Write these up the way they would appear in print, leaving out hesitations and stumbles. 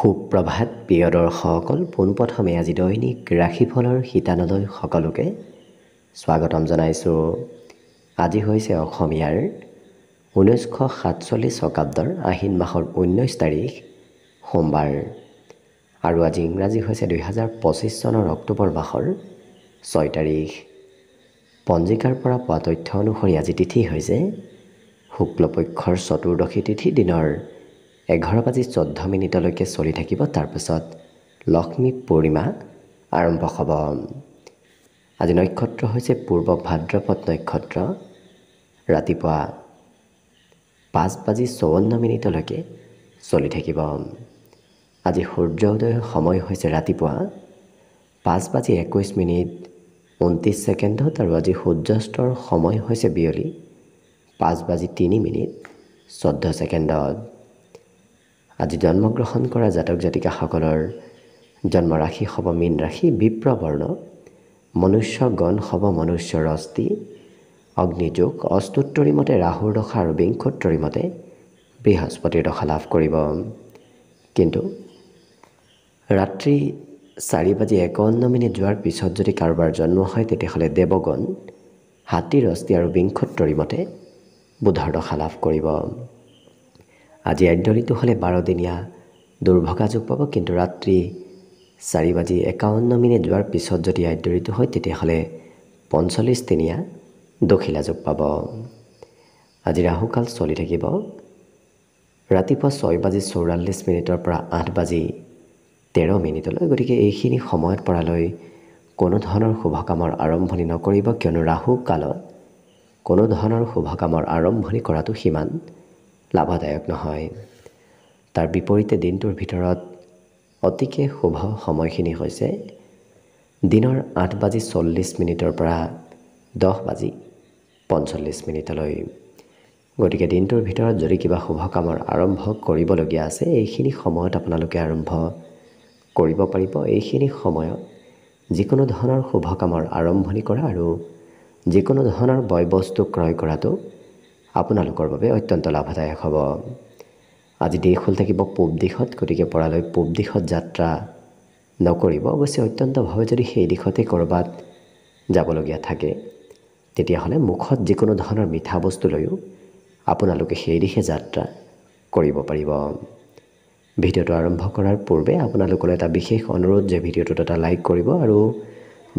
সুপ্ৰভাত প্ৰিয় দৰ্শকসকল, পোনপ্ৰথমে আজি দৈনিক ৰাশিফলৰ শিতানলৈ সকলোকে স্বাগতম জনাইছোঁ। আজি হৈছে অসমীয়াৰ 1947 শকাব্দৰ আহিন মাহৰ 19 তাৰিখ সোমবাৰ আৰু আজি ইংৰাজী হৈছে 2025 চনৰ অক্টোবৰ মাহৰ 6 তাৰিখ। পঞ্জিকাৰ পৰা পোৱা তথ্য অনুসৰি আজি তিথি হৈছে শুক্লপক্ষৰ চতুৰ্দশী তিথি, দিনৰ 11:14 চলি থাকিব। তাৰপিছত লক্ষ্মী পূৰ্ণিমা আৰম্ভ হ'ব। আজি নক্ষত্ৰ হৈছে পূৰ্ব ভাদ্ৰপদ নক্ষত্ৰ, ৰাতিপুৱা 5:54 চলি থাকিব। আজি সূৰ্য উদয়ৰ সময় হৈছে ৰাতিপুৱা 5:21:29 আৰু আজি সূৰ্যাস্তৰ সময় হৈছে বিয়লি 5:03:14। আজি জন্মগ্ৰহণ কৰা জাতক জাতিকাসকলৰ জন্মৰাশি হ'ব মীন ৰাশি, বিপ্ৰবৰ্ণ, মনুষ্যগণ হ'ব মনুষ্য ৰস্তি, অগ্নিযোগ, অষ্টোত্তৰী মতে ৰাহুৰ দশা আৰু বিংশোত্তৰী মতে বৃহস্পতিৰ দশা লাভ কৰিব। কিন্তু ৰাত্ৰি 4:51 যোৱাৰ পিছত যদি কাৰোবাৰ জন্ম হয় তেতিয়াহ'লে দেৱগণ হাতীৰ অস্থি আৰু বিংশোত্তৰী মতে বুধৰ দশা লাভ কৰিব। আজি আদ্য ঋতু হ'লে 12 দিনীয়া দুৰ্ভগা যোগ পাব, কিন্তু ৰাত্ৰি 4:51 যোৱাৰ পিছত যদি আদ্য ঋতু হয় তেতিয়াহ'লে 45 দিনীয়া দখিলা যোগ পাব। আজি ৰাহুকাল চলি থাকিব ৰাতিপুৱা 6:44 পৰা 8:13। গতিকে এইখিনি সময়ত পৰালৈ কোনো ধৰণৰ শুভ কামৰ আৰম্ভণি নকৰিব, কিয়নো ৰাহু কালত কোনো ধৰণৰ শুভ কামৰ আৰম্ভণি কৰাটো সিমান লাভদায়ক নহয়। তাৰ বিপৰীতে দিনটোৰ ভিতৰত অতিকে শুভ সময়খিনি হৈছে দিনৰ 8:40 পৰা 10:45। গতিকে দিনটোৰ ভিতৰত যদি কিবা শুভ কামৰ আৰম্ভ কৰিবলগীয়া আছে এইখিনি সময়ত আপোনালোকে আৰম্ভ কৰিব পাৰিব। এইখিনি সময়ত যিকোনো ধৰণৰ শুভ কামৰ আৰম্ভণি কৰা আৰু যিকোনো ধৰণৰ বয় বস্তু ক্ৰয় কৰাটো আপোনালোকৰ বাবে অত্যন্ত লাভদায়ক হ'ব। আজি দিশ হ'ল থাকিব পূব দিশত, গতিকে পৰালৈ পূব দিশত যাত্ৰা নকৰিব। অৱশ্যে অত্যন্তভাৱে যদি সেই দিশতে ক'ৰবাত যাবলগীয়া থাকে তেতিয়াহ'লে মুখত যিকোনো ধৰণৰ মিঠা বস্তু লৈও আপোনালোকে সেই দিশে যাত্ৰা কৰিব পাৰিব। ভিডিঅ'টো আৰম্ভ কৰাৰ পূৰ্বে আপোনালোকলৈ এটা বিশেষ অনুৰোধ যে ভিডিঅ'টোত এটা লাইক কৰিব, আৰু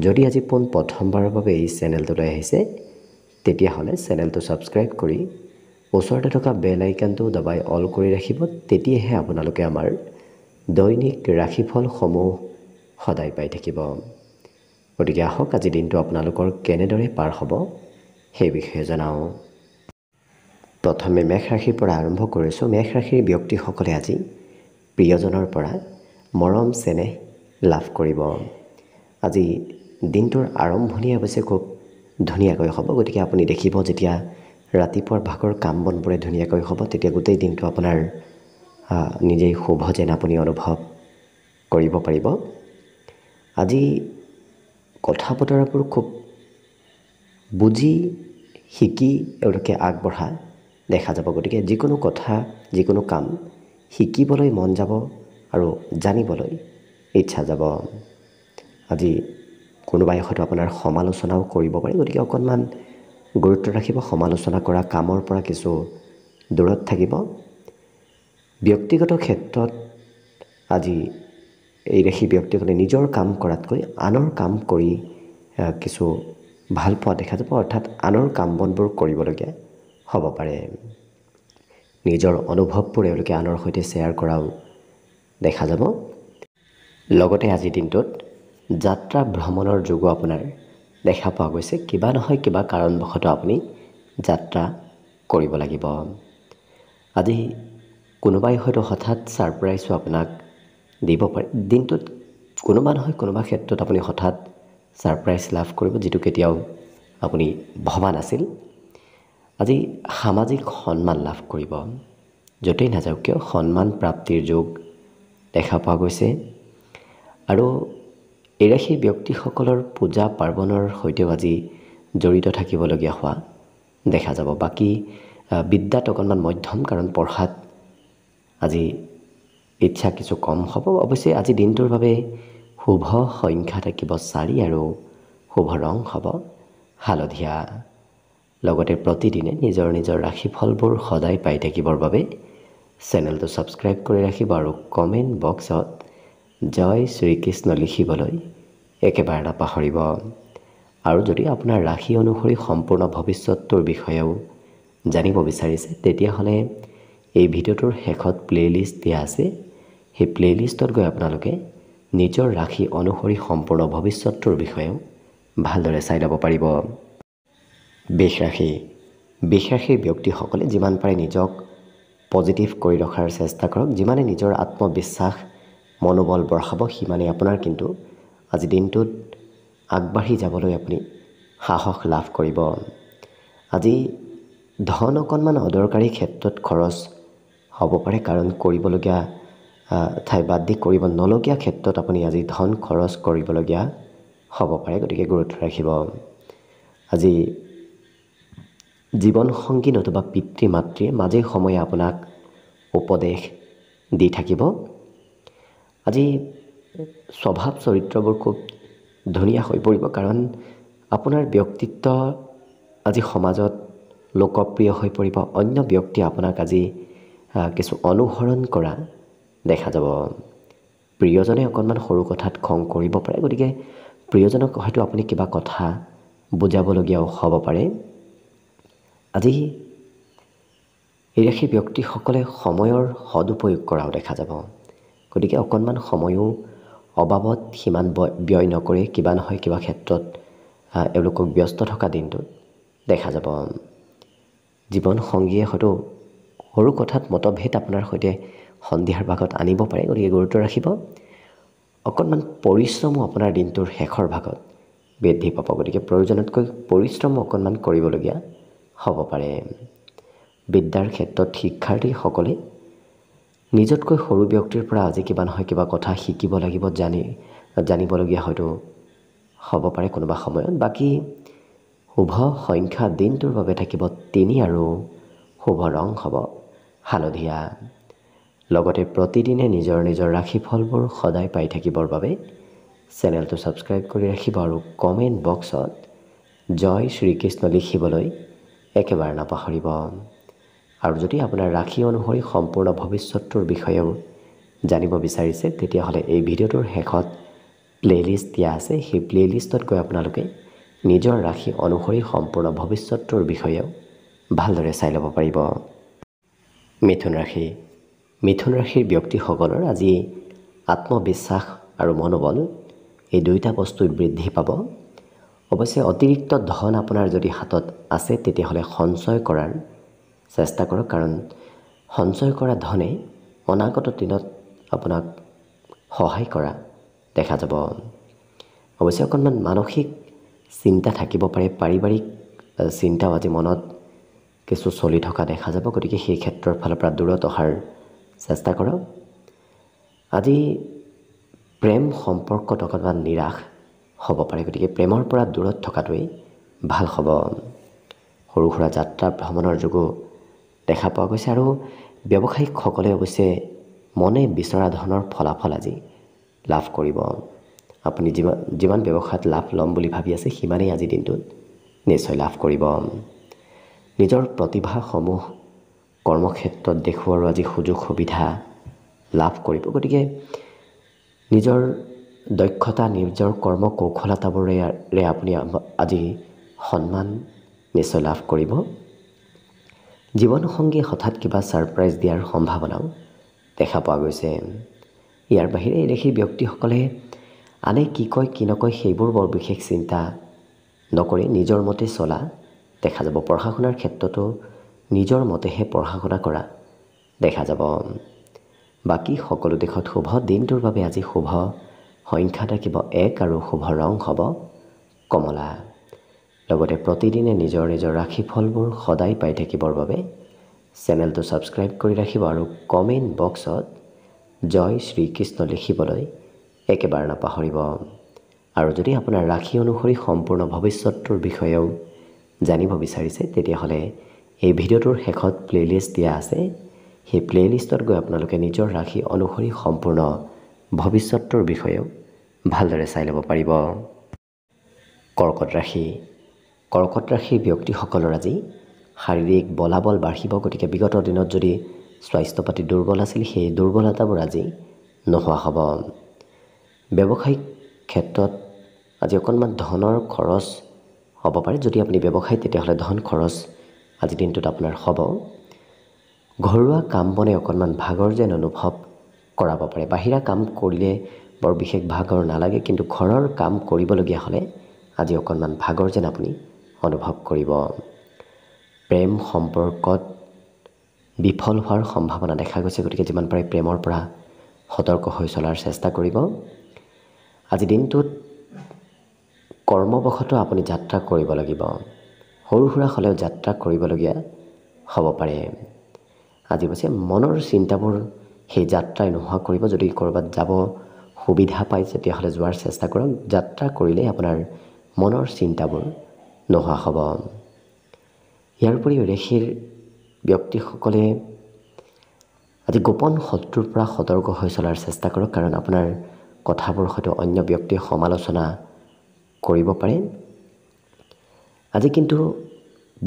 যদি আজি প্ৰথমবাৰৰ বাবে এই চেনেলটোলৈ আহিছে তেতিয়াহ'লে চেনেলটো ছাবস্ক্ৰাইব কৰি ওচৰতে থকা বেল আইকনটো দবাই অল কৰি ৰাখিব। তেতিয়াহে আপোনালোকে আমাৰ দৈনিক ৰাশিফলসমূহ সদায় পাই থাকিব। গতিকে আহক আজি দিনটো আপোনালোকৰ কেনেদৰে পাৰ হ'ব সেই বিষয়ে জনাওঁ। প্ৰথমে মেষ ৰাশিৰ পৰা আৰম্ভ কৰিছোঁ। মেষ ৰাশিৰ ব্যক্তিসকলে আজি প্ৰিয়জনৰ পৰা মৰম চেনেহ লাভ কৰিব। আজি দিনটোৰ আৰম্ভণি অৱশ্যে খুব ধুনীয়াকৈ হ'ব। গতিকে আপুনি দেখিব যেতিয়া ৰাতিপুৱাৰ ভাগৰ কাম বনবোৰে ধুনীয়াকৈ হ'ব তেতিয়া গোটেই দিনটো আপোনাৰ নিজেই শুভ যেন আপুনি অনুভৱ কৰিব পাৰিব। আজি কথা বতৰাবোৰ খুব বুজি শিকি এওঁলোকে আগবঢ়া দেখা যাব। গতিকে যিকোনো কথা যিকোনো কাম শিকিবলৈ মন যাব আৰু জানিবলৈ ইচ্ছা যাব। আজি কোনোবাই হয়তো আপোনাৰ সমালোচনাও কৰিব পাৰে, গতিকে অকণমান গুৰুত্ব ৰাখিব। সমালোচনা কৰা কামৰ পৰা কিছু দূৰত থাকিব। ব্যক্তিগত ক্ষেত্ৰত আজি এই ৰাশি ব্যক্তিসকলে নিজৰ কাম কৰাতকৈ আনৰ কাম কৰি কিছু ভাল পোৱা দেখা যাব, অৰ্থাৎ আনৰ কাম বনবোৰ কৰিবলগীয়া হ'ব পাৰে। নিজৰ অনুভৱবোৰ এওঁলোকে আনৰ সৈতে শ্বেয়াৰ কৰাও দেখা যাব। লগতে আজিৰ দিনটোত যাত্ৰা ভ্ৰমণৰ যোগো আপোনাৰ দেখা পোৱা গৈছে। কিবা নহয় কিবা কাৰণবশতঃ আপুনি যাত্ৰা কৰিব লাগিব। আজি কোনোবাই হয়তো হঠাৎ ছাৰপ্ৰাইজো আপোনাক দিব পাৰে। দিনটোত কোনোবা নহয় কোনোবা ক্ষেত্ৰত আপুনি হঠাৎ ছাৰপ্ৰাইজ লাভ কৰিব, যিটো কেতিয়াও আপুনি ভবা নাছিল। আজি সামাজিক সন্মান লাভ কৰিব। য'তেই নাযাওক কিয় সন্মান প্ৰাপ্তিৰ যোগ দেখা পোৱা গৈছে। আৰু এই ৰাশিৰ ব্যক্তিসকলৰ পূজা পাৰ্বণৰ সৈতেও আজি জড়িত থাকিবলগীয়া হোৱা দেখা যাব। বাকী বিদ্যাত অকণমান মধ্যম, কাৰণ পঢ়াত আজি ইচ্ছা কিছু কম হ'ব। অৱশ্যে আজি দিনটোৰ বাবে শুভ সংখ্যা থাকিব 4 আৰু শুভ ৰং হ'ব হালধীয়া। লগতে প্ৰতিদিনে নিজৰ নিজৰ ৰাশিফলবোৰ সদায় পাই থাকিবৰ বাবে চেনেলটো ছাবস্ক্ৰাইব কৰি ৰাখিব আৰু কমেণ্ট বক্সত জয় শ্ৰীকৃষ্ণ লিখিবলৈ একেবাৰে নাপাহৰিব। আৰু যদি আপোনাৰ ৰাশি অনুসৰি সম্পূৰ্ণ ভৱিষ্যতটোৰ বিষয়েও জানিব বিচাৰিছে তেতিয়াহ'লে এই ভিডিঅ'টোৰ শেষত প্লে'লিষ্ট দিয়া আছে। সেই প্লে'লিষ্টত গৈ আপোনালোকে নিজৰ ৰাশি অনুসৰি সম্পূৰ্ণ ভৱিষ্যতটোৰ বিষয়েও ভালদৰে চাই ল'ব পাৰিব। বৃষ ৰাশিৰ ব্যক্তিসকলে যিমান পাৰে নিজক পজিটিভ কৰি ৰখাৰ চেষ্টা কৰক। যিমানে নিজৰ আত্মবিশ্বাস মনোবল বঢ়াব সিমানেই আপোনাৰ কিন্তু আজি দিনটোত আগবাঢ়ি যাবলৈ আপুনি সাহস লাভ কৰিব। আজি ধন অকণমান অদৰকাৰী ক্ষেত্ৰত খৰচ হ'ব পাৰে, কাৰণ কৰিবলগীয়া ঠাই বাদ দি কৰিব নলগীয়া ক্ষেত্ৰত আপুনি আজি ধন খৰচ কৰিবলগীয়া হ'ব পাৰে, গতিকে গুৰুত্ব ৰাখিব। আজি জীৱনসংগী নতুবা পিতৃ মাতৃয়ে মাজে সময়ে আপোনাক উপদেশ দি থাকিব। আজি স্বভাৱ চৰিত্ৰবোৰ খুব ধুনীয়া হৈ পৰিব, কাৰণ আপোনাৰ ব্যক্তিত্ব আজি সমাজত লোকপ্ৰিয় হৈ পৰিব। অন্য ব্যক্তিয়ে আপোনাক আজি কিছু অনুসৰণ কৰা দেখা যাব। প্ৰিয়জনে অকণমান সৰু কথাত খং কৰিব পাৰে, গতিকে প্ৰিয়জনক হয়তো আপুনি কিবা কথা বুজাবলগীয়াও হ'ব পাৰে। আজি এই ৰাশিৰ ব্যক্তিসকলে সময়ৰ সদুপয়োগ কৰাও দেখা যাব, গতিকে অকণমান সময়ো অবাবত সিমান ব্যয় নকৰি কিবা নহয় কিবা ক্ষেত্ৰত এওঁলোকক ব্যস্ত থকা দিনটোত দেখা যাব। জীৱনসংগীয়ে হয়তো সৰু কথাত মতভেদ আপোনাৰ সৈতে সন্ধিয়াৰ ভাগত আনিব পাৰে, গতিকে গুৰুত্ব ৰাখিব। অকণমান পৰিশ্ৰমো আপোনাৰ দিনটোৰ শেষৰ ভাগত বৃদ্ধি পাব, গতিকে প্ৰয়োজনতকৈ পৰিশ্ৰমো অকণমান কৰিবলগীয়া হ'ব পাৰে। বিদ্যাৰ ক্ষেত্ৰত শিক্ষাৰ্থীসকলে নিজতকৈ সৰু ব্যক্তিৰ পৰা আজি কিবা নহয় কিবা কথা শিকিব লাগিব, জানিবলগীয়া হয়তো হ'ব পাৰে কোনোবা সময়ত। বাকী শুভ সংখ্যা দিনটোৰ বাবে থাকিব 3 আৰু শুভ ৰং হ'ব হালধীয়া। লগতে প্ৰতিদিনে নিজৰ নিজৰ ৰাশিফলবোৰ সদায় পাই থাকিবৰ বাবে চেনেলটো ছাবস্ক্ৰাইব কৰি ৰাখিব আৰু কমেণ্ট বক্সত জয় শ্ৰীকৃষ্ণ লিখিবলৈ একেবাৰে নাপাহৰিব। আৰু যদি আপোনাৰ ৰাশি অনুসৰি সম্পূৰ্ণ ভৱিষ্যতটোৰ বিষয়েও জানিব বিচাৰিছে তেতিয়াহ'লে এই ভিডিঅ'টোৰ শেষত প্লে'লিষ্ট দিয়া আছে। সেই প্লে'লিষ্টত গৈ আপোনালোকে নিজৰ ৰাশি অনুসৰি সম্পূৰ্ণ ভৱিষ্যতটোৰ বিষয়েও ভালদৰে চাই ল'ব পাৰিব। মিথুন ৰাশিৰ ব্যক্তিসকলৰ আজি আত্মবিশ্বাস আৰু মনোবল এই দুয়োটা বস্তুই বৃদ্ধি পাব। অৱশ্যে অতিৰিক্ত ধন আপোনাৰ যদি হাতত আছে তেতিয়াহ'লে সঞ্চয় কৰাৰ চেষ্টা কৰক, কাৰণ সঞ্চয় কৰা ধনে অনাগত দিনত আপোনাক সহায় কৰা দেখা যাব। অৱশ্যে অকণমান মানসিক চিন্তা থাকিব পাৰে, পাৰিবাৰিক চিন্তাও আজি মনত কিছু চলি থকা দেখা যাব, গতিকে সেই ক্ষেত্ৰৰ ফালৰ পৰা দূৰত অহাৰ চেষ্টা কৰক। আজি প্ৰেম সম্পৰ্কত অকণমান নিৰাশ হ'ব পাৰে, গতিকে প্ৰেমৰ পৰা দূৰত থকাটোৱেই ভাল হ'ব। সৰু সুৰা যাত্ৰা ভ্ৰমণৰ যোগো দেখা পোৱা গৈছে আৰু ব্যৱসায়িকসকলে অৱশ্যে মনে বিচৰা ধৰণৰ ফলাফল আজি লাভ কৰিব। আপুনি যিমান ব্যৱসায়ত লাভ ল'ম বুলি ভাবি আছে সিমানেই আজি দিনটোত নিশ্চয় লাভ কৰিব। নিজৰ প্ৰতিভাসমূহ কৰ্মক্ষেত্ৰত দেখুওৱাৰ আজি সুযোগ সুবিধা লাভ কৰিব, গতিকে নিজৰ দক্ষতা নিজৰ কৰ্ম কৌশলতাবোৰে আপুনি আজি সন্মান নিশ্চয় লাভ কৰিব। জীৱনসংগীয়ে হঠাৎ কিবা ছাৰপ্ৰাইজ দিয়াৰ সম্ভাৱনাও দেখা পোৱা গৈছে। ইয়াৰ বাহিৰে এই ৰাশিৰ ব্যক্তিসকলে আনে কি কয় কি নকয় সেইবোৰ বৰ বিশেষ চিন্তা নকৰি নিজৰ মতে চলা দেখা যাব। পঢ়া শুনাৰ ক্ষেত্ৰতো নিজৰ মতেহে পঢ়া শুনা কৰা দেখা যাব। বাকী সকলো দিশত শুভ। দিনটোৰ বাবে আজি শুভ সংখ্যা থাকিব 1 আৰু শুভ ৰং হ'ব কমলা। লগতে প্ৰতিদিনে নিজৰ নিজৰ ৰাশিফলবোৰ সদায় পাই থাকিবৰ বাবে চেনেলটো ছাবস্ক্ৰাইব কৰি ৰাখিব আৰু কমেণ্ট বক্সত জয় শ্ৰীকৃষ্ণ লিখিবলৈ একেবাৰে নাপাহৰিব। আৰু যদি আপোনাৰ ৰাশি অনুসৰি সম্পূৰ্ণ ভৱিষ্যতটোৰ বিষয়েও জানিব বিচাৰিছে তেতিয়াহ'লে এই ভিডিঅ'টোৰ শেষত প্লে'লিষ্ট দিয়া আছে। সেই প্লে'লিষ্টত গৈ আপোনালোকে নিজৰ ৰাশি অনুসৰি সম্পূৰ্ণ ভৱিষ্যতৰ বিষয়েও ভালদৰে চাই ল'ব পাৰিব। কৰ্কট ৰাশি। কৰ্কট ৰাশিৰ ব্যক্তিসকলৰ আজি শাৰীৰিক বলাবল বাঢ়িব। গতিকে বিগত দিনত যদি স্বাস্থ্য পাতি দুৰ্বল আছিল, সেই দুৰ্বলতাবোৰ আজি নোহোৱা হ'ব। ব্যৱসায়িক ক্ষেত্ৰত আজি অকণমান ধনৰ খৰচ হ'ব পাৰে। যদি আপুনি ব্যৱসায়, তেতিয়াহ'লে ধন খৰচ আজিৰ দিনটোত আপোনাৰ হ'ব। ঘৰুৱা কাম বনে অকণমান ভাগৰ যেন অনুভৱ কৰাব পাৰে। বাহিৰা কাম কৰিলে বৰ বিশেষ ভাগৰ নালাগে, কিন্তু ঘৰৰ কাম কৰিবলগীয়া হ'লে আজি অকণমান ভাগৰ যেন আপুনি অনুভৱ কৰিব। প্ৰেম সম্পৰ্কত বিফল হোৱাৰ সম্ভাৱনা দেখা গৈছে। গতিকে যিমান পাৰে প্ৰেমৰ পৰা সতৰ্ক হৈ চলাৰ চেষ্টা কৰিব। আজি দিনটোত কৰ্মবশতঃ আপুনি যাত্ৰা কৰিব লাগিব। সৰু সুৰা হ'লেও যাত্ৰা কৰিবলগীয়া হ'ব পাৰে। আজি অৱশ্যে মনৰ চিন্তাবোৰ সেই যাত্ৰাই নোহোৱা কৰিব। যদি ক'ৰবাত যাব সুবিধা পায়, তেতিয়াহ'লে যোৱাৰ চেষ্টা কৰক। যাত্ৰা কৰিলে আপোনাৰ মনৰ চিন্তাবোৰ নোহোৱা হ'ব। ইয়াৰ উপৰিও ৰাশিৰ ব্যক্তিসকলে আজি গোপন শত্ৰুৰ পৰা সতৰ্ক হৈ চলাৰ চেষ্টা কৰক, কাৰণ আপোনাৰ কথাবোৰ হয়তো অন্য ব্যক্তিয়ে সমালোচনা কৰিব পাৰে। আজি কিন্তু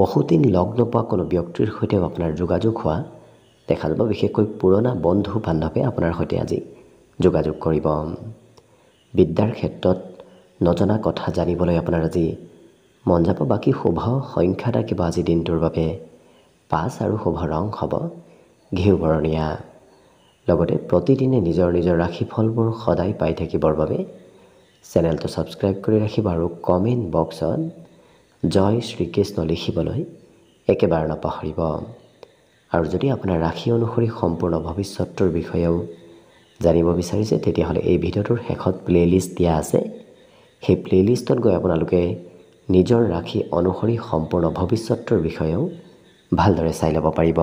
বহুদিন লগ নোপোৱা কোনো ব্যক্তিৰ সৈতেও আপোনাৰ যোগাযোগ হোৱা দেখা যাব। বিশেষকৈ পুৰণা বন্ধু বান্ধৱে আপোনাৰ সৈতে আজি যোগাযোগ কৰিব। বিদ্যাৰ ক্ষেত্ৰত নজনা কথা জানিবলৈ আপোনাৰ আজি মন যাব। বাকী শুভ সংখ্যা থাকিব আজি দিনটোৰ বাবে 5 আৰু শুভ ৰং হ'ব ঘিউ বৰণীয়া। লগতে প্ৰতিদিনে নিজৰ নিজৰ ৰাশিফলবোৰ সদায় পাই থাকিবৰ বাবে চেনেলটো ছাবস্ক্ৰাইব কৰি ৰাখিব আৰু কমেণ্ট বক্সত জয় শ্ৰীকৃষ্ণ লিখিবলৈ একেবাৰে নাপাহৰিব। আৰু যদি আপোনাৰ ৰাশি অনুসৰি সম্পূৰ্ণ ভৱিষ্যতৰ বিষয়েও জানিব বিচাৰিছে, তেতিয়াহ'লে এই ভিডিঅ'টোৰ শেষত প্লে'লিষ্ট দিয়া আছে। সেই প্লে'লিষ্টত গৈ আপোনালোকে নিজৰ ৰাশি অনুসৰি সম্পূৰ্ণ ভৱিষ্যতৰ বিষয়েও ভালদৰে চাই ল'ব পাৰিব।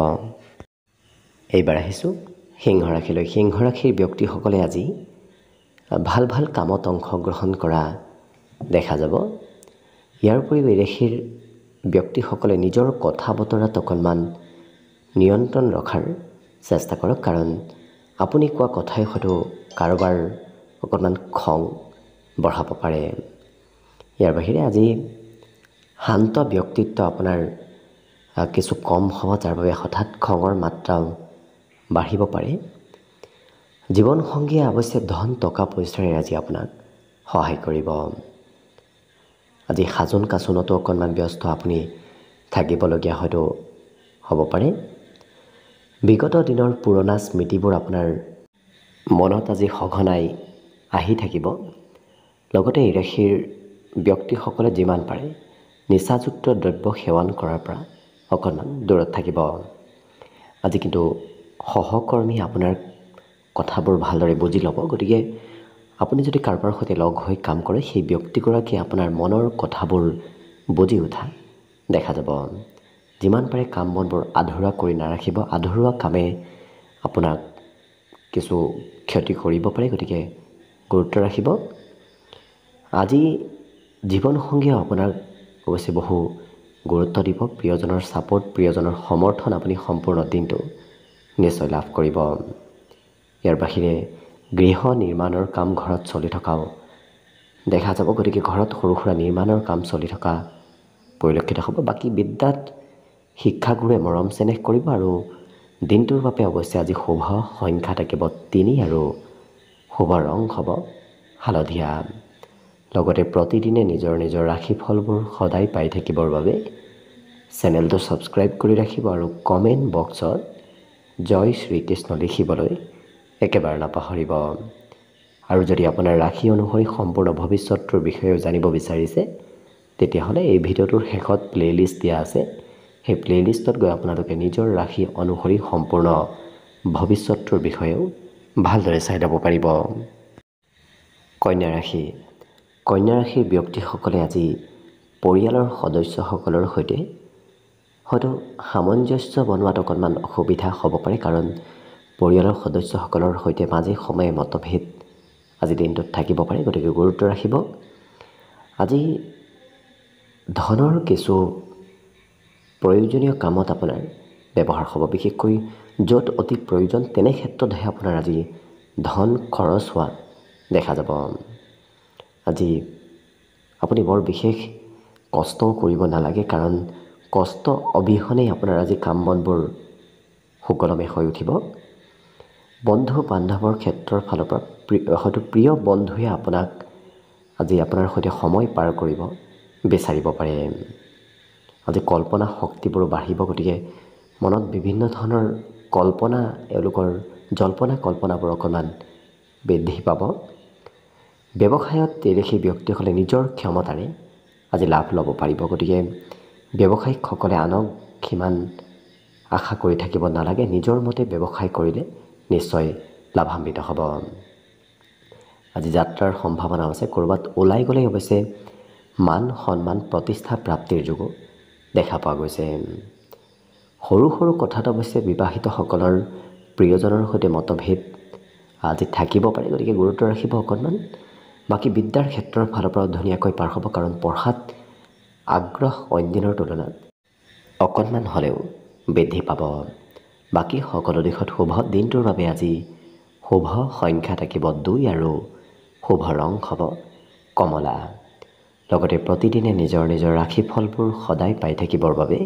এইবাৰ আহিছোঁ সিংহ ৰাশিলৈ। সিংহ ৰাশিৰ ব্যক্তিসকলে আজি ভাল ভাল কামত অংশগ্ৰহণ কৰা দেখা যাব। ইয়াৰ উপৰিও এই ৰাশিৰ ব্যক্তিসকলে নিজৰ কথা বতৰাত অকণমান নিয়ন্ত্ৰণ ৰখাৰ চেষ্টা কৰক, কাৰণ আপুনি কোৱা কথাই হয়তো কাৰোবাৰ অকণমান খং বঢ়াব পাৰে। ইয়াৰ বাহিৰে আজি শান্ত ব্যক্তিত্ব আপোনাৰ কিছু কম হ'ব, যাৰ বাবে হঠাৎ খঙৰ মাত্ৰাও বাঢ়িব পাৰে। জীৱনসংগীয়ে অৱশ্যে ধন টকা পইচাৰে আজি আপোনাক সহায় কৰিব। আজি সাজোন কাচোনতো অকণমান ব্যস্ত আপুনি থাকিবলগীয়া হয়তো হ'ব পাৰে। বিগত দিনৰ পুৰণা স্মৃতিবোৰ আপোনাৰ মনত আজি সঘনাই আহি থাকিব। লগতে এই ৰাশিৰ ব্যক্তিসকলে যিমান পাৰে নিচাযুক্ত দ্ৰব্য সেৱন কৰাৰ পৰা অকণমান দূৰত থাকিব। আজি কিন্তু সহকৰ্মী আপোনাৰ কথাবোৰ ভালদৰে বুজি ল'ব। গতিকে আপুনি যদি কাৰোবাৰ সৈতে লগ হৈ কাম কৰে, সেই ব্যক্তিগৰাকীয়ে আপোনাৰ মনৰ কথাবোৰ বুজি উঠা দেখা যাব। যিমান পাৰে কাম বনবোৰ আধৰুৱা কৰি নাৰাখিব। আধৰুৱা কামে আপোনাক কিছু ক্ষতি কৰিব পাৰে, গতিকে গুৰুত্ব ৰাখিব। আজি জীৱনসংগীয়ে আপোনাক অৱশ্যে বহু গুৰুত্ব দিব। প্ৰিয়জনৰ ছাপোৰ্ট, প্ৰিয়জনৰ সমৰ্থন আপুনি সম্পূৰ্ণ দিনটো নিশ্চয় লাভ কৰিব। ইয়াৰ বাহিৰে গৃহ নিৰ্মাণৰ কাম ঘৰত চলি থকাও দেখা যাব। গতিকে ঘৰত সৰু সুৰা নিৰ্মাণৰ কাম চলি থকা পৰিলক্ষিত হ'ব। বাকী বিদ্যাত শিক্ষাগুৰুৱে মৰম চেনেহ কৰিব। আৰু দিনটোৰ বাবে অৱশ্যে আজি শুভ সংখ্যা থাকিব 3 আৰু শুভ ৰং হ'ব হালধীয়া। লগতে প্ৰতিদিনে নিজৰ নিজৰ ৰাশিফলবোৰ সদায় পাই থাকিবৰ বাবে চেনেলটো ছাবস্ক্ৰাইব কৰি ৰাখিব আৰু কমেণ্ট বক্সত জয় শ্ৰীকৃষ্ণ লিখিবলৈ একেবাৰে নাপাহৰিব। আৰু যদি আপোনাৰ ৰাশি অনুসৰি সম্পূৰ্ণ ভৱিষ্যতৰ বিষয়েও জানিব বিচাৰিছে, তেতিয়াহ'লে এই ভিডিঅ'টোৰ শেষত প্লে'লিষ্ট দিয়া আছে। সেই প্লে'লিষ্টত গৈ আপোনালোকে নিজৰ ৰাশি অনুসৰি সম্পূৰ্ণ ভৱিষ্যতৰ বিষয়েও ভালদৰে চাই ল'ব পাৰিব। কন্যা ৰাশি। কন্যা ৰাশিৰ ব্যক্তিসকলে আজি পৰিয়ালৰ সদস্যসকলৰ সৈতে হয়তো সামঞ্জস্য বনোৱাত অকণমান অসুবিধা হ'ব পাৰে, কাৰণ পৰিয়ালৰ সদস্যসকলৰ সৈতে মাজে সময়ে মতভেদ আজি দিনটোত থাকিব পাৰে। গতিকে গুৰুত্ব ৰাখিব। আজি ধনৰ কিছু প্ৰয়োজনীয় কামত আপোনাৰ ব্যৱহাৰ হ'ব। বিশেষকৈ য'ত অতি প্ৰয়োজন তেনে ক্ষেত্ৰতহে আপোনাৰ আজি ধন খৰচ হোৱা দেখা যাব। আজি আপুনি বৰ বিশেষ কষ্টও কৰিব নালাগে, কাৰণ কষ্ট অবিহনেই আপোনাৰ আজি কাম বনবোৰ সুকলমে হৈ উঠিব। বন্ধু বান্ধৱৰ ক্ষেত্ৰৰ ফালৰ পৰা হয়তো প্ৰিয় বন্ধুৱে আপোনাক আজি আপোনাৰ সৈতে সময় পাৰ কৰিব বিচাৰিব পাৰে। আজি কল্পনা শক্তিবোৰো বাঢ়িব, গতিকে মনত বিভিন্ন ধৰণৰ কল্পনা, এওঁলোকৰ জল্পনা কল্পনাবোৰ অকণমান বৃদ্ধি পাব। ব্যৱসায়ত সেই ব্যক্তিসকলে নিজৰ ক্ষমতাৰে আজি লাভ ল'ব পাৰিব, গতিকে ব্যৱসায়িকসকলে আনক সিমান আশা কৰি থাকিব নালাগে। নিজৰ মতে ব্যৱসায় কৰিলে নিশ্চয় লাভান্বিত হ'ব। আজি যাত্ৰাৰ সম্ভাৱনা আছে। ক'ৰবাত ওলাই গ'লে অৱশ্যে মান সন্মান প্ৰতিষ্ঠা প্ৰাপ্তিৰ যোগো দেখা পোৱা গৈছে। সৰু সৰু কথাত অৱশ্যে বিবাহিতসকলৰ প্ৰিয়জনৰ সৈতে মতভেদ আজি থাকিব পাৰে, গতিকে গুৰুত্ব ৰাখিব অকণমান। বাকী বিদ্যাৰ ক্ষেত্ৰৰ ফালৰ পৰা ধুনীয়াকৈ পাৰ হ'ব, কাৰণ পঢ়াত আগ্ৰহ অইন দিনৰ তুলনাত অকণমান হ'লেও বৃদ্ধি পাব। বাকী সকলো দিশত শুভ। দিনটোৰ বাবে আজি শুভ সংখ্যা থাকিব 2 আৰু শুভ ৰং হ'ব কমলা। লগতে প্ৰতিদিনে নিজৰ নিজৰ ৰাশিফলবোৰ সদায় পাই থাকিবৰ বাবে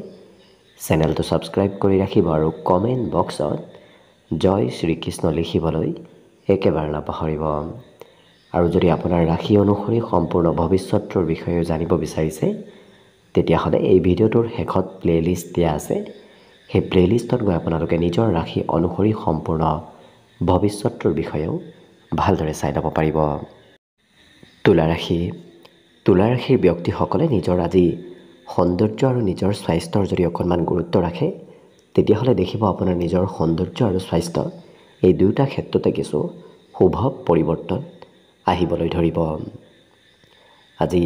চেনেলটো ছাবস্ক্ৰাইব কৰি ৰাখিব আৰু কমেণ্ট বক্সত জয় শ্ৰীকৃষ্ণ লিখিবলৈ একেবাৰে নাপাহৰিব। আৰু যদি আপোনাৰ ৰাশি অনুসৰি সম্পূৰ্ণ ভৱিষ্যতৰ বিষয়ে জানিব বিচাৰিছে, তেতিয়াহ'লে এই ভিডিঅ'টোৰ শেষত প্লে'লিষ্ট দিয়া আছে। সেই প্লে'লিষ্টত গৈ আপোনালোকে নিজৰ ৰাশি অনুসৰি সম্পূৰ্ণ ভৱিষ্যতৰ বিষয়েও ভালদৰে চাই ল'ব পাৰিব। তুলা ৰাশি। তুলা ৰাশিৰ ব্যক্তিসকলে নিজৰ আজি সৌন্দৰ্য আৰু নিজৰ স্বাস্থ্যৰ যদি অকণমান গুৰুত্ব ৰাখে, তেতিয়াহ'লে দেখিব আপোনাৰ নিজৰ সৌন্দৰ্য আৰু স্বাস্থ্য এই দুয়োটা ক্ষেত্ৰতে কিছু শুভ পৰিৱৰ্তন আহিবলৈ ধৰিব। আজি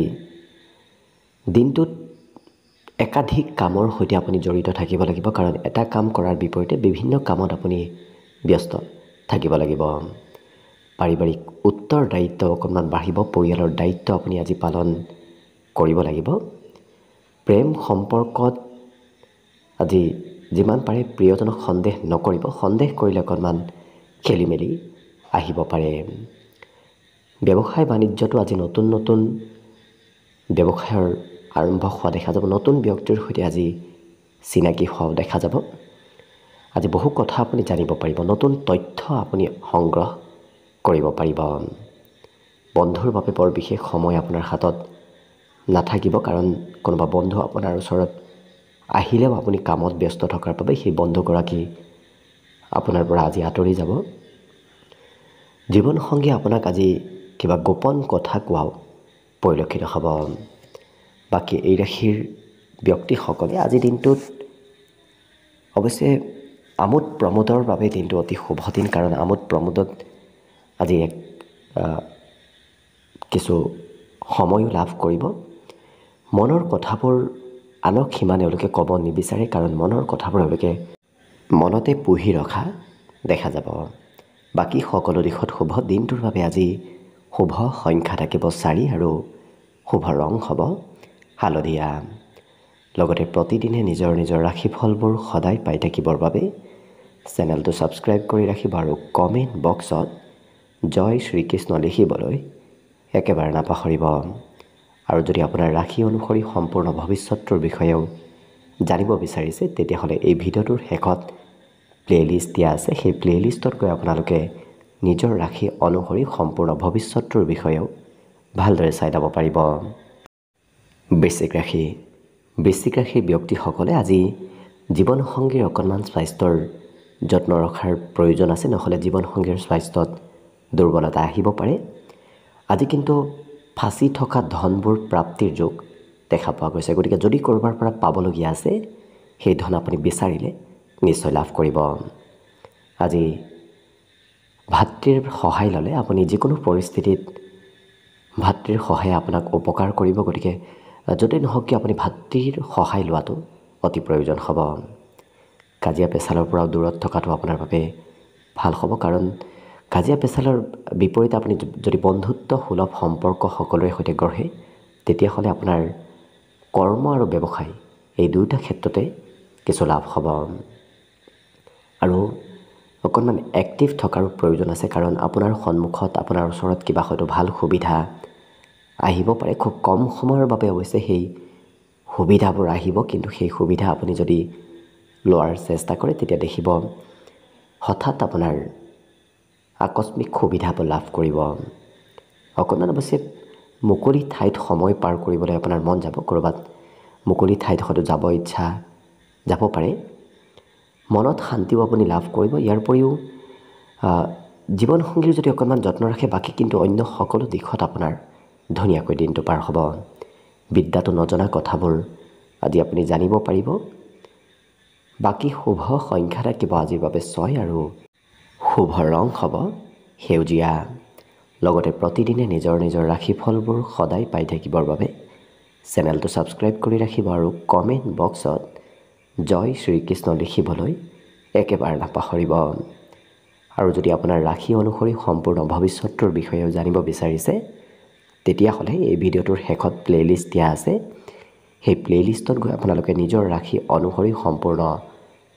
দিনটোত একাধিক কামৰ সৈতে আপুনি জড়িত থাকিব লাগিব, কাৰণ এটা কাম কৰাৰ বিপৰীতে বিভিন্ন কামত আপুনি ব্যস্ত থাকিব লাগিব। পাৰিবাৰিক উত্তৰদায়িত্ব অকণমান বাঢ়িব। পৰিয়ালৰ দায়িত্ব আপুনি আজি পালন কৰিব লাগিব। প্ৰেম সম্পৰ্কত আজি যিমান পাৰে প্ৰিয়জনক সন্দেহ নকৰিব। সন্দেহ কৰিলে অকণমান খেলি মেলি আহিব পাৰে। ব্যৱসায় বাণিজ্যটো আজি নতুন নতুন ব্যৱসায়ৰ আৰম্ভ হোৱা দেখা যাব। নতুন ব্যক্তিৰ সৈতে আজি চিনাকি হোৱাও দেখা যাব। আজি বহু কথা আপুনি জানিব পাৰিব। নতুন তথ্য আপুনি সংগ্ৰহ কৰিব পাৰিব। বন্ধুৰ বাবে বৰ বিশেষ সময় আপোনাৰ হাতত নাথাকিব, কাৰণ কোনোবা বন্ধু আপোনাৰ ওচৰত আহিলেও আপুনি কামত ব্যস্ত থকাৰ বাবে সেই বন্ধুগৰাকী আপোনাৰ পৰা আজি আঁতৰি যাব। জীৱনসংগী আপোনাক আজি কিবা গোপন কথা কোৱাও পৰিলক্ষিত হ'ব। বাকী এই ৰাশিৰ ব্যক্তিসকলে আজিৰ দিনটোত অৱশ্যে আমোদ প্ৰমোদৰ বাবে দিনটো অতি শুভ দিন, কাৰণ আমোদ প্ৰমোদত আজি কিছু সময়ো লাভ কৰিব। মনৰ কথাবোৰ আনক সিমান এওঁলোকে ক'ব নিবিচাৰে, কাৰণ মনৰ কথাবোৰ এওঁলোকে মনতে পুহি ৰখা দেখা যাব। বাকী সকলো দিশত শুভ। দিনটোৰ বাবে আজি শুভ সংখ্যা থাকিব 4 আৰু শুভ ৰং হ'ব হালধীয়া। লগতে প্ৰতিদিনে নিজৰ নিজৰ ৰাশিফলবোৰ সদায় পাই থাকিবৰ বাবে চেনেলটো ছাবস্ক্ৰাইব কৰি ৰাখিব আৰু কমেণ্ট বক্সত জয় শ্ৰীকৃষ্ণ লিখিবলৈ একেবাৰে নাপাহৰিব। আৰু যদি আপোনাৰ ৰাশি অনুসৰি সম্পূৰ্ণ ভৱিষ্যতৰ বিষয়েও জানিব বিচাৰিছে, তেতিয়াহ'লে এই ভিডিঅ'টোৰ শেষত প্লে'লিষ্ট দিয়া আছে। সেই প্লে'লিষ্টত গৈ আপোনালোকে নিজৰ ৰাশি অনুসৰি সম্পূৰ্ণ ভৱিষ্যতৰ বিষয়েও ভালদৰে চাই ল'ব পাৰিব। বৃশ্চিক ৰাশি। বৃশ্চিক ৰাশিৰ ব্যক্তিসকলে আজি জীৱনসংগীৰ অকণমান স্বাস্থ্যৰ যত্ন ৰখাৰ প্ৰয়োজন আছে, নহ'লে জীৱনসংগীৰ স্বাস্থ্যত দুৰ্বলতা আহিব পাৰে। আজি কিন্তু ফাঁচি থকা ধনবোৰ প্ৰাপ্তিৰ যোগ দেখা পোৱা গৈছে, গতিকে যদি ক'ৰবাৰ পৰা পাবলগীয়া আছে, সেই ধন আপুনি বিচাৰিলে নিশ্চয় লাভ কৰিব। আজি ভাতৃৰ সহায় ল'লে আপুনি যিকোনো পৰিস্থিতিত ভাতৃৰ সহায়ে আপোনাক উপকাৰ কৰিব, গতিকে য'তেই নহওক কিয় আপুনি ভাতৃৰ সহায় লোৱাটো অতি প্ৰয়োজন হ'ব। কাজিয়া পেচালৰ পৰাও দূৰত থকাটো আপোনাৰ বাবে ভাল হ'ব, কাৰণ কাজিয়া পেচালৰ বিপৰীতে আপুনি যদি বন্ধুত্ব সুলভ সম্পৰ্ক সকলোৰে সৈতে গঢ়ে, তেতিয়াহ'লে আপোনাৰ কৰ্ম আৰু ব্যৱসায় এই দুয়োটা ক্ষেত্ৰতে কিছু লাভ হ'ব। আৰু অকণমান এক্টিভ থকাৰো প্ৰয়োজন আছে, কাৰণ আপোনাৰ সন্মুখত আপোনাৰ ওচৰত কিবা হয়তো ভাল সুবিধা আহিব পাৰে। খুব কম সময়ৰ বাবে অৱশ্যে সেই সুবিধাবোৰ আহিব, কিন্তু সেই সুবিধা আপুনি যদি লোৱাৰ চেষ্টা কৰে তেতিয়া দেখিব হঠাৎ আপোনাৰ আকস্মিক সুবিধাবোৰ লাভ কৰিব। অকণমান অৱশ্যে মুকলি ঠাইত সময় পাৰ কৰিবলৈ আপোনাৰ মন যাব, ক'ৰবাত মুকলি ঠাইত হয়তো যাব ইচ্ছা যাব পাৰে। মনত শান্তিও আপুনি লাভ কৰিব। ইয়াৰ উপৰিও জীৱনসংগীৰ যদি অকণমান যত্ন ৰাখে, বাকী কিন্তু অন্য সকলো দিশত আপোনাৰ ধুনীয়াকৈ দিনটো পাৰ হ'ব। বিদ্যাটো নজনা কথাবোৰ আজি আপুনি জানিব পাৰিব। বাকী শুভ সংখ্যা থাকিব আজিৰ বাবে 6 আৰু শুভ ৰং হ'ব সেউজীয়া। লগতে প্ৰতিদিনে নিজৰ নিজৰ ৰাশিফলবোৰ সদায় পাই থাকিবৰ বাবে চেনেলটো ছাবস্ক্ৰাইব কৰি ৰাখিব আৰু কমেণ্ট বক্সত জয় শ্ৰীকৃষ্ণ লিখিবলৈ একেবাৰে নাপাহৰিব। আৰু যদি আপোনাৰ ৰাশি অনুসৰি সম্পূৰ্ণ ভৱিষ্যতৰ বিষয়েও জানিব বিচাৰিছে, তেতিয়াহ'লে এই ভিডিঅ'টোৰ শেষত প্লে'লিষ্ট দিয়া আছে। সেই প্লে'লিষ্টত গৈ আপোনালোকে নিজৰ ৰাশি অনুসৰি সম্পূৰ্ণ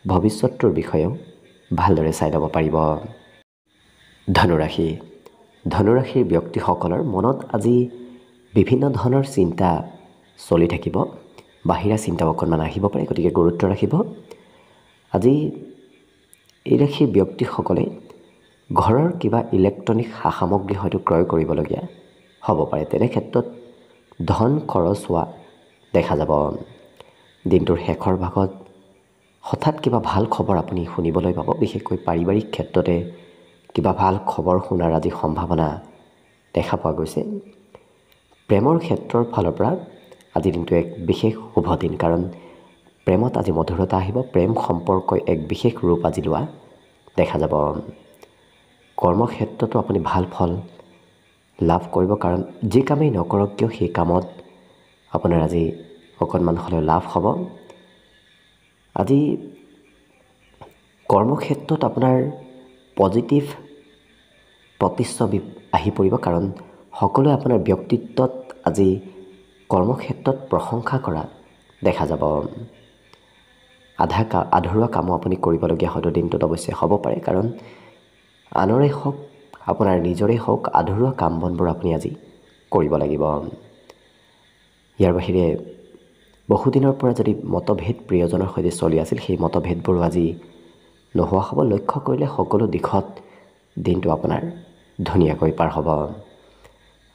ভৱিষ্যতৰ বিষয়েও ভালদৰে চাই ল'ব পাৰিব। ধনুৰাশি। ধনুৰাশিৰ ব্যক্তিসকলৰ মনত আজি বিভিন্ন ধৰণৰ চিন্তা চলি থাকিব। বাহিৰা চিন্তাও অকণমান আহিব পাৰে, গতিকে গুৰুত্ব ৰাখিব। আজি এই ৰাশিৰ ব্যক্তিসকলে ঘৰৰ কিবা ইলেক্ট্ৰনিক সা সামগ্ৰী হয়তো ক্ৰয় কৰিবলগীয়া হ'ব পাৰে। তেনে ক্ষেত্ৰত ধন খৰচ হোৱা দেখা যাব। দিনটোৰ শেষৰ ভাগত হঠাৎ কিবা ভাল খবৰ আপুনি শুনিবলৈ পাব। বিশেষকৈ পাৰিবাৰিক ক্ষেত্ৰতে কিবা ভাল খবৰ শুনাৰ আজি সম্ভাৱনা দেখা পোৱা গৈছে। প্ৰেমৰ ক্ষেত্ৰৰ ফালৰ পৰা আজি দিনটো এক বিশেষ শুভ দিন, কাৰণ প্ৰেমত আজি মধুৰতা আহিব। প্ৰেম সম্পৰ্কই এক বিশেষ ৰূপ আজি লোৱা দেখা যাব। কৰ্মক্ষেত্ৰতো আপুনি ভাল ফল লাভ কৰিব, কাৰণ যি কামেই নকৰক কিয় সেই কামত আপোনাৰ আজি অকণমান হ'লেও লাভ হ'ব। আজি কৰ্মক্ষেত্ৰত আপোনাৰ পজিটিভ প্ৰতিচ্ছবি আহি পৰিব, কাৰণ সকলোৱে আপোনাৰ ব্যক্তিত্বত আজি কৰ্মক্ষেত্ৰত প্ৰশংসা কৰা দেখা যাব। আধৰুৱা কামো আপুনি কৰিবলগীয়া হয়তো দিনটোত অৱশ্যে হ'ব পাৰে, কাৰণ আনৰে হওক আপোনাৰ নিজৰে হওক আধৰুৱা কাম বনবোৰ আপুনি আজি কৰিব লাগিব। ইয়াৰ বাহিৰে বহুদিনৰ পৰা যদি মতভেদ প্ৰিয়জনৰ সৈতে চলি আছিল, সেই মতভেদবোৰো আজি নোহোৱা হ'ব। লক্ষ্য কৰিলে সকলো দিশত দিনটো আপোনাৰ ধুনীয়াকৈ পাৰ হ'ব।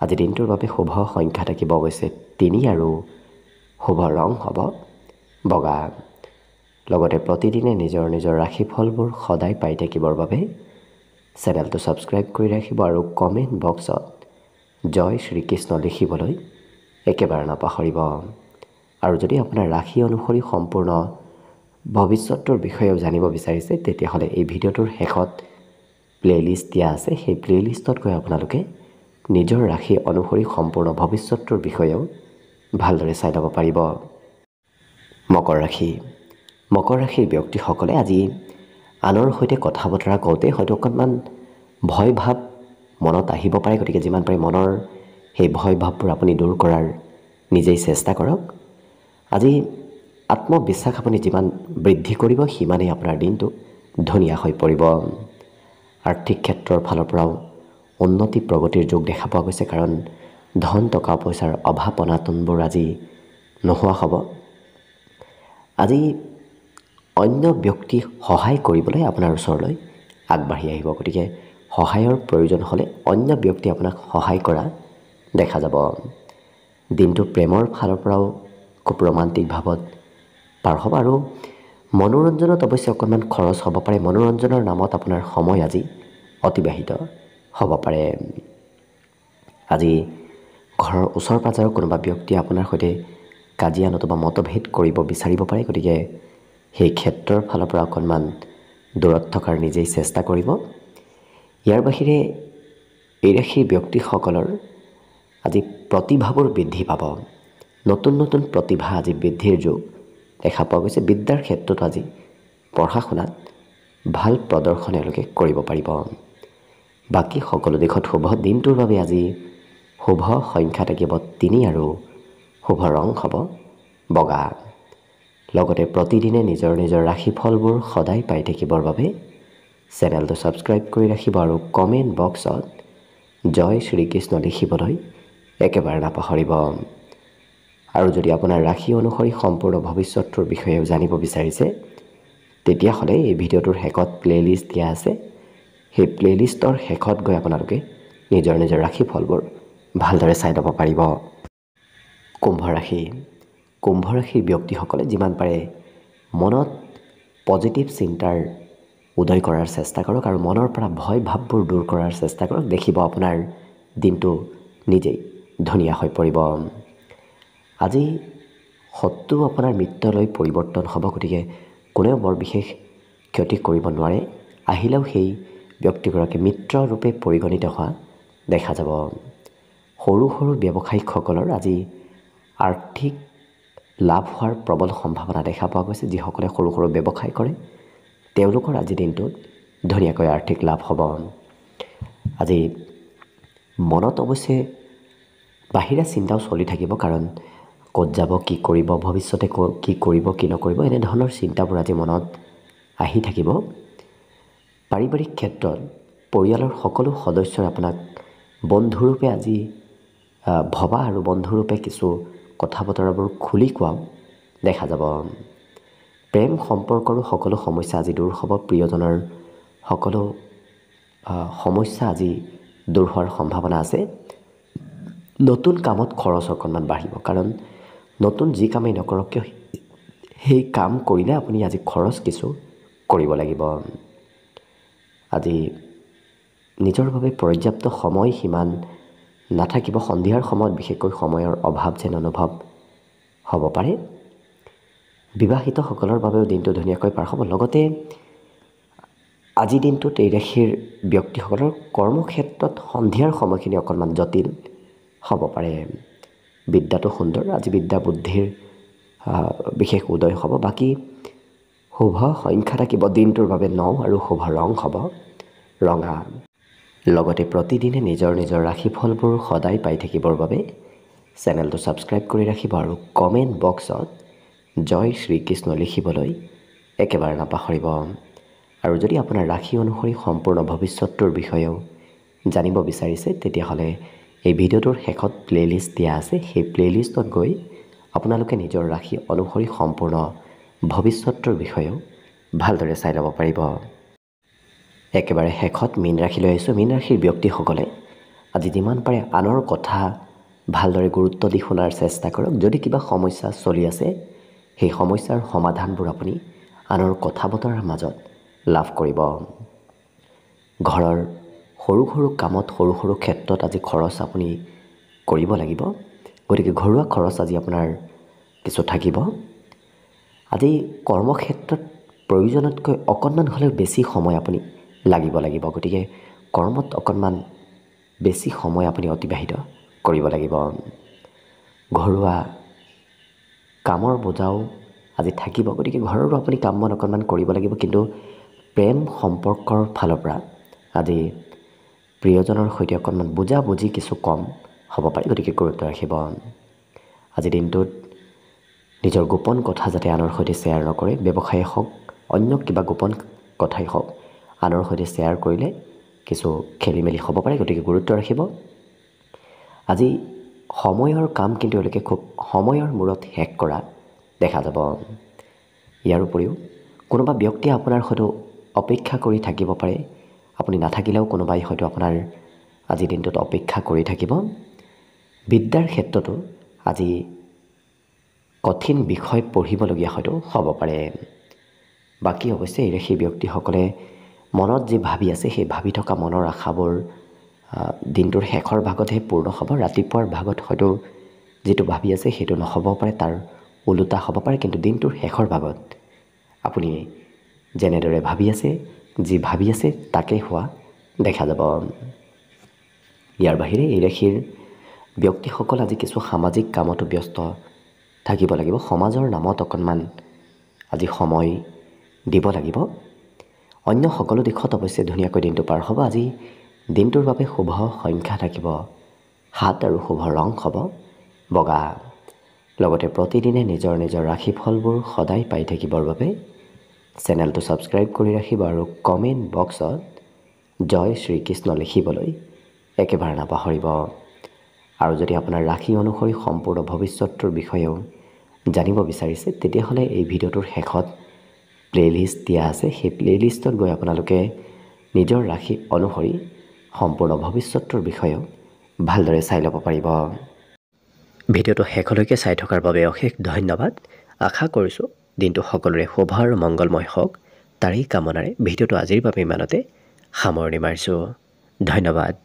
আজি দিনটোৰ বাবে শুভ সংখ্যা থাকিব অৱশ্যে 3 আৰু শুভ ৰং হ'ব বগা। লগতে প্ৰতিদিনে নিজৰ নিজৰ ৰাশিফলবোৰ সদায় পাই থাকিবৰ বাবে চেনেলটো ছাবস্ক্ৰাইব কৰি ৰাখিব আৰু কমেণ্ট বক্সত জয় শ্ৰীকৃষ্ণ লিখিবলৈ একেবাৰে নাপাহৰিব। আৰু যদি আপোনাৰ ৰাশি অনুসৰি সম্পূৰ্ণ ভৱিষ্যতৰ বিষয়েও জানিব বিচাৰিছে, তেতিয়াহ'লে এই ভিডিঅ'টোৰ শেষত প্লে'লিষ্ট দিয়া আছে। সেই প্লে'লিষ্টত গৈ আপোনালোকে নিজৰ ৰাশি অনুসৰি সম্পূৰ্ণ ভৱিষ্যতৰ বিষয়েও ভালদৰে চাই ল'ব পাৰিব। মকৰ ৰাশি। মকৰ ৰাশিৰ ব্যক্তিসকলে আজি আনৰ সৈতে কথা বতৰা কওঁতে হয়তো অকণমান ভয় ভাৱ মনত আহিব পাৰে, গতিকে যিমান পাৰে মনৰ সেই ভয় ভাৱবোৰ আপুনি দূৰ কৰাৰ নিজেই চেষ্টা কৰক। আজি আত্মবিশ্বাস আপুনি যিমান বৃদ্ধি কৰিব, সিমানেই আপোনাৰ দিনটো ধুনীয়া হৈ পৰিব। আৰ্থিক ক্ষেত্ৰৰ ফালৰ পৰাও উন্নতি প্ৰগতিৰ যোগ দেখা পোৱা গৈছে, কাৰণ ধন টকা পইচাৰ অভাৱ অনাটনবোৰ আজি নোহোৱা হ'ব। আজি অন্য ব্যক্তিক সহায় কৰিবলৈ আপোনাৰ ওচৰলৈ আগবাঢ়ি আহিব, গতিকে সহায়ৰ প্ৰয়োজন হ'লে অন্য ব্যক্তি আপোনাক সহায় কৰা দেখা যাব। দিনটো প্ৰেমৰ ফালৰ পৰাও খুব ৰোমান্টিক ভাৱত পাৰ হ'ব আৰু মনোৰঞ্জনত অৱশ্যে অকণমান খৰচ হ'ব পাৰে। মনোৰঞ্জনৰ নামত আপোনাৰ সময় আজি অতিবাহিত হ'ব পাৰে। আজি ঘৰৰ ওচৰ পাজৰৰ কোনোবা ব্যক্তিয়ে আপোনাৰ সৈতে কাজিয়া নতুবা মতভেদ কৰিব বিচাৰিব পাৰে, গতিকে সেই ক্ষেত্ৰৰ ফালৰ পৰা অকণমান দূৰত থকাৰ নিজেই চেষ্টা কৰিব। ইয়াৰ বাহিৰে এই ৰাশিৰ ব্যক্তিসকলৰ আজি প্ৰতিভাবোৰ বৃদ্ধি পাব। নতুন নতুন প্ৰতিভা আজি বৃদ্ধিৰ যোগ দেখা পোৱা গৈছে। বিদ্যাৰ ক্ষেত্ৰতো আজি পঢ়া শুনাত ভাল প্ৰদৰ্শন এওঁলোকে কৰিব পাৰিব। বাকী সকলো দিশত শুভ। দিনটোৰ বাবে আজি শুভ সংখ্যা থাকিব 3 আৰু শুভ ৰং হ'ব বগা। লগতে প্ৰতিদিনে নিজৰ নিজৰ ৰাশিফলবোৰ সদায় পাই থাকিবৰ বাবে চেনেলটো ছাবস্ক্ৰাইব কৰি ৰাখিব আৰু কমেণ্ট বক্সত জয় শ্ৰীকৃষ্ণ লিখিবলৈ একেবাৰে নাপাহৰিব। আৰু যদি আপোনাৰ ৰাশি অনুসৰি সম্পূৰ্ণ ভৱিষ্যতৰ বিষয়েও জানিব বিচাৰিছে তেতিয়াহ'লে এই ভিডিঅ'টোৰ শেষত প্লেলিষ্ট দিয়া আছে। সেই প্লেলিষ্টৰ শেষত গৈ আপোনালোকে নিজৰ নিজৰ ৰাশিফলবোৰ ভালদৰে চাই ল'ব পাৰিব। কুম্ভ ৰাশি। কুম্ভ ৰাশিৰ ব্যক্তিসকলে যিমান পাৰে মনত পজিটিভ চিন্তাৰ উদয় কৰাৰ চেষ্টা কৰক আৰু মনৰ পৰা ভয় ভাৱবোৰ দূৰ কৰাৰ চেষ্টা কৰক। দেখিব আপোনাৰ দিনটো নিজেই ধুনীয়া হৈ পৰিব। আজি শত্ৰু আপোনাৰ মিত্ৰলৈ পৰিৱৰ্তন হ'ব, গতিকে কোনেও বৰ বিশেষ ক্ষতি কৰিব নোৱাৰে। আহিলেও সেই ব্যক্তিগৰাকী মিত্ৰৰূপে পৰিগণিত হোৱা দেখা যাব। সৰু সৰু ব্যৱসায়িকসকলৰ আজি আৰ্থিক লাভ হোৱাৰ প্ৰবল সম্ভাৱনা দেখা পোৱা গৈছে। যিসকলে সৰু সৰু ব্যৱসায় কৰে তেওঁলোকৰ আজি দিনটোত ধুনীয়াকৈ আৰ্থিক লাভ হ'ব। আজি মনত অৱশ্যে বাহিৰা চিন্তাও চলি থাকিব, কাৰণ ক'ত যাব, কি কৰিব, ভৱিষ্যতে কি কৰিব, কি নকৰিব, এনেধৰণৰ চিন্তাবোৰ আজি মনত আহি থাকিব। পাৰিবাৰিক ক্ষেত্ৰত পৰিয়ালৰ সকলো সদস্যই আপোনাক বন্ধুৰূপে আজি ভবা আৰু বন্ধুৰূপে কিছু কথা বতৰাবোৰ খুলি কোৱাও দেখা যাব। প্ৰেম সম্পৰ্কৰো সকলো সমস্যা আজি দূৰ হ'ব। প্ৰিয়জনৰ সকলো সমস্যা আজি দূৰ হোৱাৰ সম্ভাৱনা আছে। নতুন কামত খৰচ অকণমান বাঢ়িব, কাৰণ নতুন যি কামেই নকৰক কিয় সেই কাম কৰিলে আপুনি আজি খৰচ কিছু কৰিব লাগিব। আজি নিজৰ বাবে পৰ্যাপ্ত সময় সিমান নাথাকিব। সন্ধিয়াৰ সময়ত বিশেষকৈ সময়ৰ অভাৱ যেন অনুভৱ হ'ব পাৰে। বিবাহিতসকলৰ বাবেও দিনটো ধুনীয়াকৈ পাৰ হ'ব। লগতে আজি দিনটোত এই ৰাশিৰ ব্যক্তিসকলৰ কৰ্মক্ষেত্ৰত সন্ধিয়াৰ সময়খিনি অকণমান জটিল হ'ব পাৰে। বিদ্যাটো সুন্দৰ, আজি বিদ্যা বুদ্ধিৰ বিশেষ উদয় হ'ব। বাকী শুভ সংখ্যা থাকিব দিনটোৰ বাবে 9 আৰু শুভ ৰং হ'ব ৰঙা। লগতে প্ৰতিদিনে নিজৰ নিজৰ ৰাশিফলবোৰ সদায় পাই থাকিবৰ বাবে চেনেলটো ছাবস্ক্ৰাইব কৰি ৰাখিব আৰু কমেণ্ট বক্সত জয় শ্ৰীকৃষ্ণ লিখিবলৈ একেবাৰে নাপাহৰিব। আৰু যদি আপোনাৰ ৰাশি অনুসৰি সম্পূৰ্ণ ভৱিষ্যতৰ বিষয়েও জানিব বিচাৰিছে তেতিয়াহ'লে এই ভিডিঅ'টোৰ শেষত প্লেলিষ্ট দিয়া আছে। সেই প্লেলিষ্টত গৈ আপোনালোকে নিজৰ ৰাশি অনুসৰি সম্পূৰ্ণ ভৱিষ্যতৰ বিষয়েও ভালদৰে চাই ল'ব পাৰিব। একেবাৰে শেষত মীন ৰাশিলৈ আহিছোঁ। মীন ৰাশিৰ ব্যক্তিসকলে আজি যিমান পাৰে আনৰ কথা ভালদৰে গুৰুত্ব দি শুনাৰ চেষ্টা কৰক। যদি কিবা সমস্যা চলি আছে সেই সমস্যাৰ সমাধানবোৰ আপুনি আনৰ কথা বতৰাৰ মাজত লাভ কৰিব। ঘৰৰ সৰু সৰু কামত সৰু সৰু ক্ষেত্ৰত আজি খৰচ আপুনি কৰিব লাগিব, গতিকে ঘৰুৱা খৰচ আজি আপোনাৰ কিছু থাকিব। আজি কৰ্মক্ষেত্ৰত প্ৰয়োজনতকৈ অকণমান হ'লেও বেছি সময় আপুনি লাগিব, গতিকে কৰ্মত অকণমান বেছি সময় আপুনি অতিবাহিত কৰিব লাগিব। ঘৰুৱা কামৰ বোজাও আজি থাকিব, গতিকে ঘৰৰো আপুনি কাম বন অকণমান কৰিব লাগিব। কিন্তু প্ৰেম সম্পৰ্কৰ ফালৰ পৰা আজি প্ৰিয়জনৰ সৈতে অকণমান বুজাবুজি কিছু কম হ'ব পাৰে, গতিকে গুৰুত্ব ৰাখিব। আজিৰ দিনটোত নিজৰ গোপন কথা যাতে আনৰ সৈতে শ্বেয়াৰ নকৰে। ব্যৱসায়ে হওক, অন্য কিবা গোপন কথাই হওক, আনৰ সৈতে শ্বেয়াৰ কৰিলে কিছু খেলি মেলি হ'ব পাৰে, গতিকে গুৰুত্ব ৰাখিব। আজি সময়ৰ কাম কিন্তু এওঁলোকে খুব সময়ৰ মূৰত শেষ কৰা দেখা যাব। ইয়াৰ উপৰিও কোনোবা ব্যক্তিয়ে আপোনাৰ হয়তো অপেক্ষা কৰি থাকিব পাৰে। আপুনি নাথাকিলেও কোনোবাই হয়তো আপোনাৰ আজি দিনটোত অপেক্ষা কৰি থাকিব। বিদ্যাৰ ক্ষেত্ৰতো আজি কঠিন বিষয় পঢ়িবলগীয়া হয়তো হ'ব পাৰে। বাকী অৱশ্যে এই ৰাশিৰ ব্যক্তিসকলে মনত যি ভাবি আছে সেই ভাবি থকা মনৰ আশাবোৰ দিনটোৰ শেষৰ ভাগতহে পূৰ্ণ হ'ব। ৰাতিপুৱাৰ ভাগত হয়তো যিটো ভাবি আছে সেইটো নহ'বও পাৰে, তাৰ ওলোটা হ'ব পাৰে, কিন্তু দিনটোৰ শেষৰ ভাগত আপুনি যেনেদৰে ভাবি আছে, যি ভাবি আছে তাকেই হোৱা দেখা যাব। ইয়াৰ বাহিৰে এই ৰাশিৰ ব্যক্তিসকল আজি কিছু সামাজিক কামতো ব্যস্ত থাকিব লাগিব। সমাজৰ নামত অকণমান আজি সময় দিব লাগিব। অন্য সকলো দিশত অৱশ্যে ধুনীয়াকৈ দিনটো পাৰ হ'ব। আজি দিনটোৰ বাবে শুভ সংখ্যা থাকিব 7 আৰু শুভ ৰং হ'ব বগা। লগতে প্ৰতিদিনে নিজৰ নিজৰ ৰাশিফলবোৰ সদায় পাই থাকিবৰ বাবে চেনেলটো ছাবস্ক্ৰাইব কৰি ৰাখিব আৰু কমেণ্ট বক্সত জয় শ্ৰীকৃষ্ণ লিখিবলৈ একেবাৰে নাপাহৰিব। আৰু যদি আপোনাৰ ৰাশি অনুসৰি সম্পূৰ্ণ ভৱিষ্যতটোৰ বিষয়েও জানিব বিচাৰিছে তেতিয়াহ'লে এই ভিডিঅ'টোৰ শেষত প্লে'লিষ্ট দিয়া আছে। সেই প্লে'লিষ্টত গৈ আপোনালোকে নিজৰ ৰাশি অনুসৰি সম্পূৰ্ণ ভৱিষ্যতটোৰ বিষয়েও ভালদৰে চাই ল'ব পাৰিব। ভিডিঅ'টো শেষলৈকে চাই থকাৰ বাবে অশেষ ধন্যবাদ। আশা কৰিছোঁ দিনটো সকলোৰে শুভ আৰু মংগলময় হওক, তাৰেই কামনাৰে ভিডিঅ'টো আজিৰ বাবে ইমানতে সামৰণি মাৰিছোঁ। ধন্যবাদ।